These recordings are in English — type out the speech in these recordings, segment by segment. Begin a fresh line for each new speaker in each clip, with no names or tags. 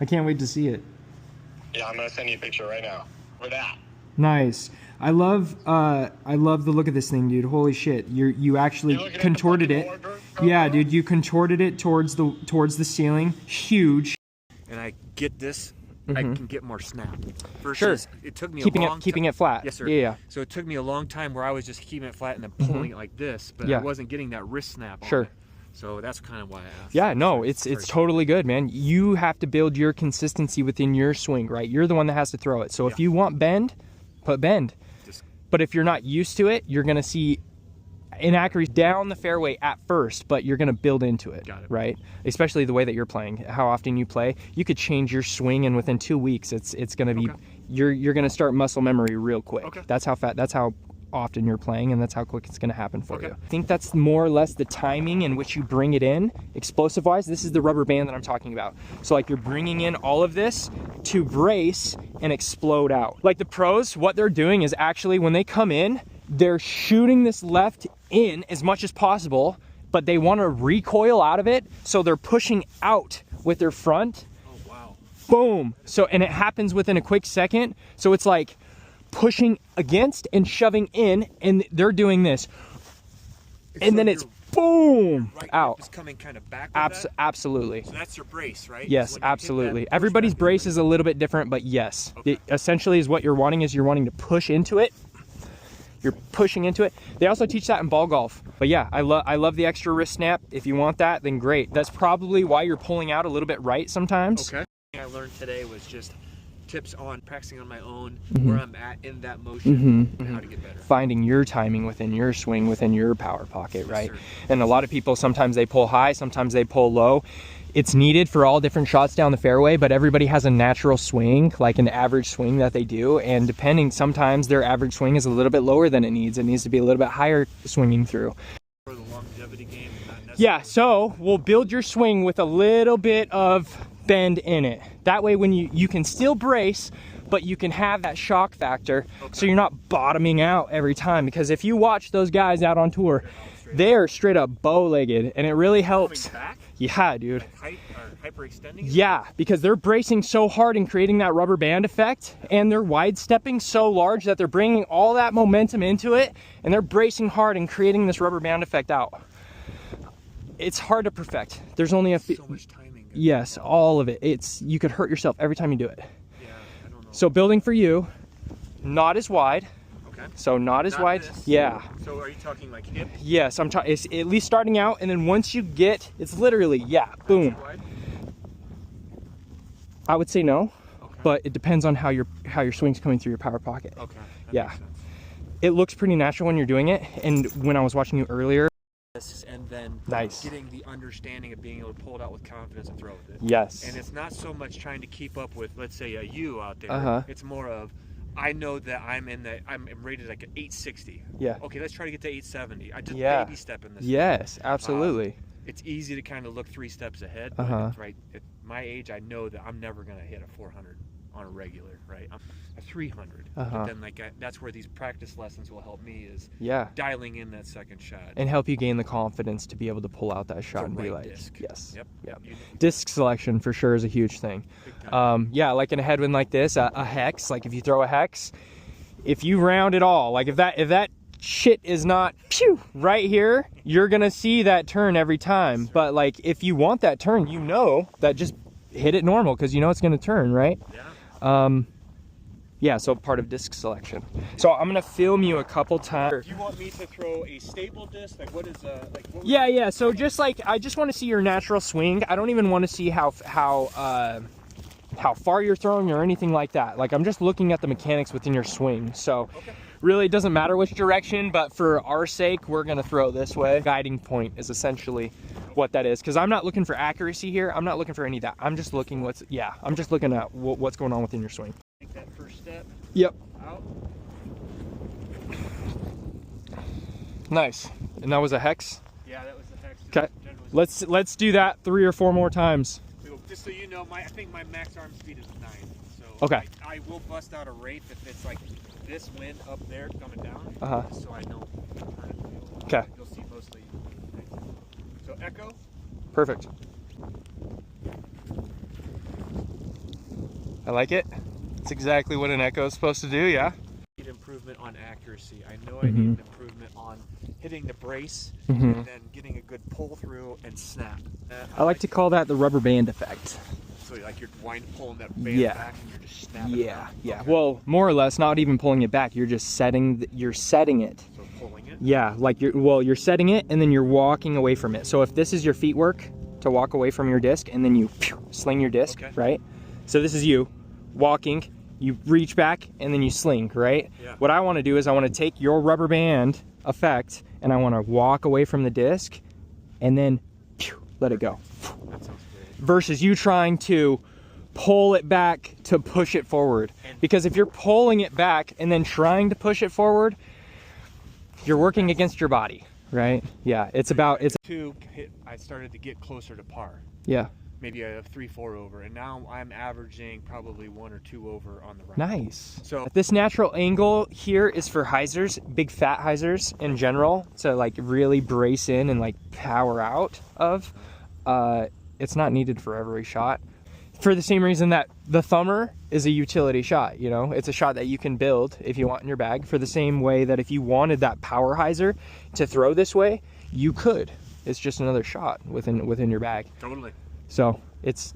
I can't wait to see it.
Yeah, I'm gonna send you a picture right now for that.
Nice. I love the look of this thing, dude. Holy shit. You actually contorted it. Yeah, dude, you contorted it towards the ceiling. Huge.
And I get this, I can get more snap.
Versus,
it took me
keeping it flat.
Yes, sir.
Yeah.
So it took me a long time where I was just keeping it flat and then pulling it like this, but I wasn't getting that wrist snap on it. So that's kind of why I asked.
Yeah, no, it's totally good, man. You have to build your consistency within your swing, right? You're the one that has to throw it. So if you want bend, put bend. But if you're not used to it, you're going to see inaccuracy down the fairway at first, but you're going to build into it, right? Especially the way that you're playing, how often you play. You could change your swing, and within 2 weeks, it's going to be you're going to start muscle memory real quick. That's how often you're playing, and that's how quick it's going to happen for you. I think that's more or less the timing in which you bring it in, explosive wise. This is the rubber band that I'm talking about. So like you're bringing in all of this to brace and explode out. Like the pros, what they're doing is actually when they come in, they're shooting this left in as much as possible, but they want to recoil out of it, so they're pushing out with their front.
Oh wow.
Boom. So, and it happens within a quick second. So it's like pushing against and shoving in, and they're doing this, and then it's boom out.
It's coming kind of back.
Absolutely.
So that's your brace, right?
Yes, absolutely. Everybody's brace is a little bit different, but yes, it essentially is what you're wanting to push into it. You're pushing into it. They also teach that in ball golf. But yeah, I love the extra wrist snap. If you want that, then great. That's probably why you're pulling out a little bit right sometimes.
Okay. I learned today was just tips on practicing on my own, where I'm at in that motion, and how to get better.
Finding your timing within your swing, within your power pocket, right? And a lot of people, sometimes they pull high, sometimes they pull low. It's needed for all different shots down the fairway, but everybody has a natural swing, like an average swing that they do. And depending, sometimes their average swing is a little bit lower than it needs. It needs to be a little bit higher swinging through.
For the longevity game,
yeah, so we'll build your swing with a little bit of bend in it. That way when you can still brace, but you can have that shock factor, so you're not bottoming out every time. Because if you watch those guys out on tour, they are straight up bow-legged, and it really helps. Yeah, dude.
Hyperextending?
Yeah, because they're bracing so hard and creating that rubber band effect, and they're wide stepping so large that they're bringing all that momentum into it, and they're bracing hard and creating this rubber band effect out. It's hard to perfect. There's only so
much timing.
Yes, all of it. You could hurt yourself every time you do it.
Yeah, I don't know.
So building for you, not as wide.
Okay.
So not as wide.
This.
Yeah.
So are you talking like hip?
Yes, I'm talking. It's at least starting out, and then once you get, it's literally boom. I would say no, but it depends on how your swing's coming through your power pocket.
Okay.
Yeah. It looks pretty natural when you're doing it, and when I was watching you earlier.
And then getting the understanding of being able to pull it out with confidence and throw with it.
Yes.
And it's not so much trying to keep up with, let's say, you out there. It's more of, I know that I'm rated like an 860.
Yeah.
Okay, let's try to get to 870. I just baby step in this.
Yes, absolutely.
It's easy to kind of look 3 steps ahead. But right at my age, I know that I'm never going to hit a 400 on a regular, right? I'm a 300. But then that's where these practice lessons will help me, is dialing in that second shot
and help you gain the confidence to be able to pull out that shot and be like,
disc.
Yes.
Yep.
Disc selection for sure is a huge thing. Yeah, like in a headwind like this, a hex, like if you throw a hex, if you round it all, like if that shit is not right here, you're gonna see that turn every time. But like if you want that turn, you know that just hit it normal, because you know it's gonna turn, right? Yeah, so part of disc selection. So I'm gonna film you a couple times.
Do you want me to throw a stable disc? Like what is
Yeah. So just like, I just want to see your natural swing. I don't even want to see how far you're throwing or anything like that. Like I'm just looking at the mechanics within your swing. So really it doesn't matter which direction, but for our sake, we're gonna throw this way. Guiding point is essentially what that is, because I'm not looking for accuracy here. I'm not looking for any of that. I'm just looking I'm just looking at what's going on within your swing.
Take that first step.
Yep.
Out.
Nice. And that was a hex?
Yeah, that was the hex.
Okay. Let's do that 3 or 4 more times.
Just so you know, I think my max arm speed is 9. So
okay.
I will bust out a wraith if it's like this wind up there coming down. Just so I know how to feel.
Okay.
You'll see mostly. So echo.
Perfect. I like it. It's exactly what an Echo is supposed to do, yeah.
I need improvement on accuracy. I know I need an improvement on hitting the brace and then getting a good pull through and snap.
I like to call that the rubber band effect.
So like you're pulling that band back and you're just snapping it out.
Yeah.
Okay.
Well, more or less, not even pulling it back. You're just setting it.
So pulling it?
Yeah, like you're setting it and then you're walking away from it. So if this is your feet work to walk away from your disc and then you sling your disc, right? So this is you walking, you reach back and then you sling, right?
Yeah.
What I want to do is I want to take your rubber band effect and I want to walk away from the disc and then let it go.
That sounds great.
Versus you trying to pull it back to push it forward. Because if you're pulling it back and then trying to push it forward, you're working against your body, right? Yeah, it's
I started to get closer to par.
yeah.
Maybe a 3-4 over, and now I'm averaging probably 1 or 2 over on the round.
Nice.
So
this natural angle here is for hyzers, big fat hyzers in general, to like really brace in and like power out of. It's not needed for every shot. For the same reason that the thumber is a utility shot, you know, it's a shot that you can build if you want in your bag. For the same way that if you wanted that power hyzer to throw this way, you could. It's just another shot within your bag.
totally.
So it's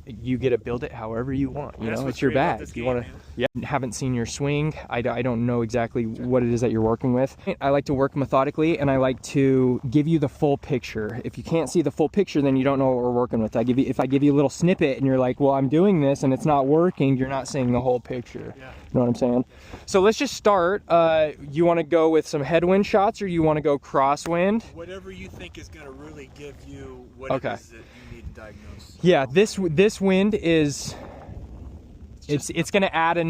you get to build it however you want. You
That's
know,
what's
it's your
great about
bag.
this
You
game,
want to.
man.
Yeah. Haven't seen your swing. I don't know exactly what it is that you're working with. I like to work methodically and I like to give you the full picture. If you can't see the full picture, then you don't know what we're working with. If I give you a little snippet and you're like, well, I'm doing this and it's not working, you're not seeing the whole picture.
Yeah.
You know what I'm saying? So let's just start. You want to go with some headwind shots or you want to go crosswind?
Whatever you think is going to really give you what
Okay.
it is that you need to diagnose.
Yeah, this wind is it's gonna add the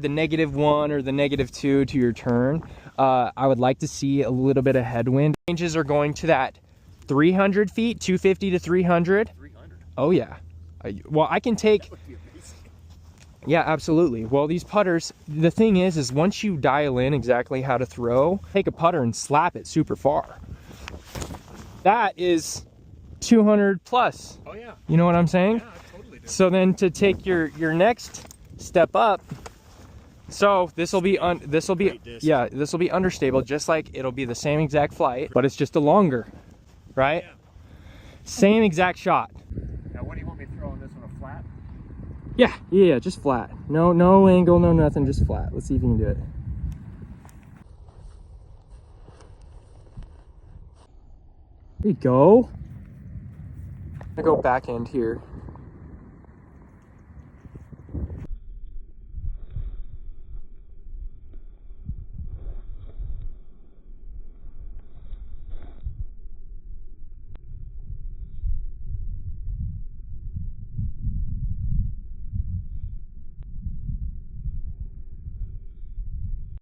-1 or the -2 to your turn. I would like to see a little bit of headwind. Ranges are going to that 300 feet, 250 to 300.
300.
Oh yeah. Well, I can take.
That would be amazing.
Yeah, absolutely. Well, these putters, the thing is once you dial in exactly how to throw, take a putter and slap it super far. That is 200 plus.
Oh yeah.
You know what I'm saying?
Yeah, I totally do.
So then to take your next step up, so this will be
Great disc.
yeah, this will be understable, just like it'll be the same exact flight, but it's just a longer, right?
Yeah.
Same exact shot.
Now, what do you want me to throw on this one? A flat?
Yeah, just flat. No angle, no nothing, just flat. Let's see if you can do it. There you go. I'm gonna go back end here.